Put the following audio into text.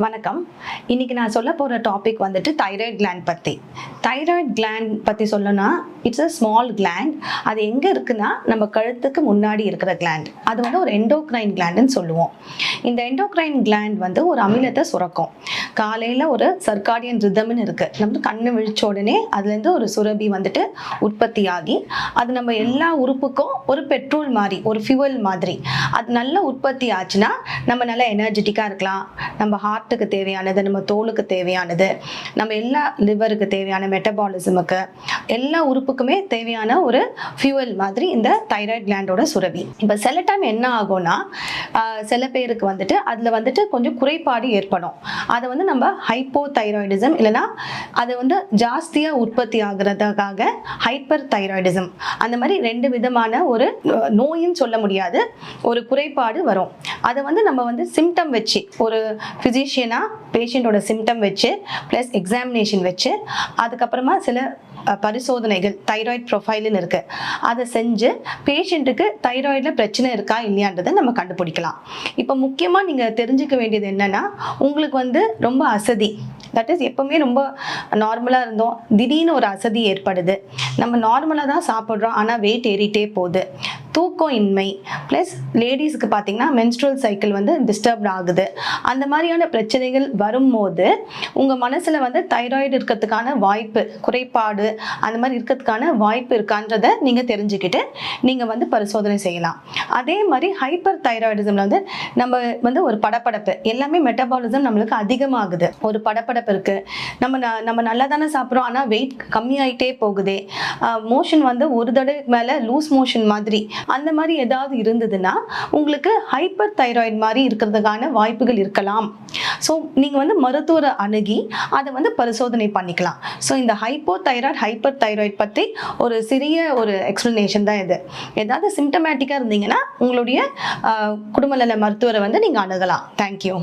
வணக்கம். இன்னைக்கு நான் சொல்ல போகிற டாபிக் வந்துட்டு தைராய்டு கிளாண்ட் பற்றி. தைராய்டு கிளாண்ட் பற்றி சொல்லணும்னா இட்ஸ் அ ஸ்மால் கிளாண்ட். அது எங்கே இருக்குன்னா நம்ம கழுத்துக்கு முன்னாடி இருக்கிற கிளாண்ட். அது வந்து ஒரு எண்டோக்ரைன் கிளாண்டுன்னு சொல்லுவோம். இந்த எண்டோக்ரைன் கிளாண்ட் வந்து ஒரு அமிலத்தை சுரக்கும். காலையில் ஒரு சர்க்காடியன் ரிதம்னு இருக்குது. நம்ம கண்ணு விழிச்ச உடனே அதுலேருந்து ஒரு சுரபி வந்துட்டு உற்பத்தி ஆகி அது நம்ம எல்லா உறுப்புக்கும் ஒரு பெட்ரோல் மாதிரி, ஒரு ஃபியூவல் மாதிரி அது நல்லா உற்பத்தி ஆச்சுன்னா நம்ம நல்லா எனர்ஜெட்டிக்காக இருக்கலாம். நம்ம ஹார்ட்டுக்கு தேவையானது, நம்ம தோலுக்கு தேவையானது, நம்ம எல்லா லிவருக்கு தேவையான மெட்டபாலிசமுக்கு, எல்லா உறுப்புக்குமே தேவையான ஒரு ஃபியூவல் மாதிரி இந்த தைராய்டு கிளாண்டோட சுரபி. இப்போ சில டைம் என்ன ஆகும்னா சில பேருக்கு வந்துட்டு அதில் வந்துட்டு கொஞ்சம் குறைபாடு ஏற்படும். அதை வந்து நம்ம ஹைப்போ தைராய்டிசம் இல்லைன்னா அது வந்து ஜாஸ்தியாக உற்பத்தி ஆகுறதுக்காக ஹைப்பர் தைராய்டிசம், அந்த மாதிரி ரெண்டு விதமான ஒரு நோயின்னு சொல்ல முடியாது, ஒரு குறைபாடு வரும். அதை வந்து நம்ம வந்து சிம்டம் வச்சு ஒரு ஃபிசிஷியனாக பேஷண்ட்டோட சிம்டம் வச்சு ப்ளஸ் எக்ஸாமினேஷன் வச்சு அதுக்கப்புறமா சில பரிசோதனைகள் தைராய்டு ப்ரொஃபைலுன்னு இருக்குது, அதை செஞ்சு பேஷண்ட்டுக்கு தைராய்டில் பிரச்சனை இருக்கா இல்லையான்றதை நம்ம கண்டுபிடிக்கலாம். இப்போ முக்கியமாக நீங்கள் தெரிஞ்சுக்க வேண்டியது என்னென்னா, உங்களுக்கு வந்து ரொம்ப அசதி, தட் இஸ் எப்போவுமே ரொம்ப நார்மலாக இருந்தோம், திடீர்னு ஒரு அசதி ஏற்படுது, நம்ம நார்மலாக தான் சாப்பிட்றோம் ஆனால் வெயிட் ஏறிட்டே போகுது, தூக்கம் இன்மை, ப்ளஸ் லேடிஸுக்கு பார்த்திங்கன்னா மென்ஸ்ட்ரல் சைக்கிள் வந்து டிஸ்டர்ப் ஆகுது, அந்த மாதிரியான பிரச்சனைகள் வரும்போது உங்கள் மனசில் வந்து தைராய்டு இருக்கிறதுக்கான வாய்ப்பு, குறைபாடு அந்த மாதிரி இருக்கிறதுக்கான வாய்ப்பு இருக்கான்றதை நீங்கள் தெரிஞ்சுக்கிட்டு நீங்கள் வந்து பரிசோதனை செய்யலாம். அதே மாதிரி ஹைப்பர் தைராய்டிசமில் வந்து நம்ம வந்து ஒரு படப்படப்பு, எல்லாமே மெட்டபாலிசம் நம்மளுக்கு அதிகமாகுது, ஒரு படப்படப்பு இருக்குது, நம்ம நல்லா தானே சாப்பிட்றோம் ஆனால் வெயிட் கம்மியாயிட்டே போகுதே, மோஷன் வந்து ஒரு தடவைக்கு மேலே லூஸ் மோஷன் மாதிரி, அந்த மாதிரி ஏதாவது இருந்ததுன்னா உங்களுக்கு ஹைப்பர் தைராய்டு மாதிரி இருக்கிறதுக்கான வாய்ப்புகள் இருக்கலாம். ஸோ நீங்கள் வந்து மருத்துவரை அணுகி அதை வந்து பரிசோதனை பண்ணிக்கலாம். ஸோ இந்த ஹைப்போ தைராய்டு ஹைப்பர் தைராய்டு பற்றி ஒரு சிறிய ஒரு எக்ஸ்பிளனேஷன் தான் இது. ஏதாவது சிம்டமேட்டிக்காக இருந்தீங்கன்னா உங்களுடைய குடும்ப நல மருத்துவரை வந்து நீங்கள் அணுகலாம். தேங்க்யூ.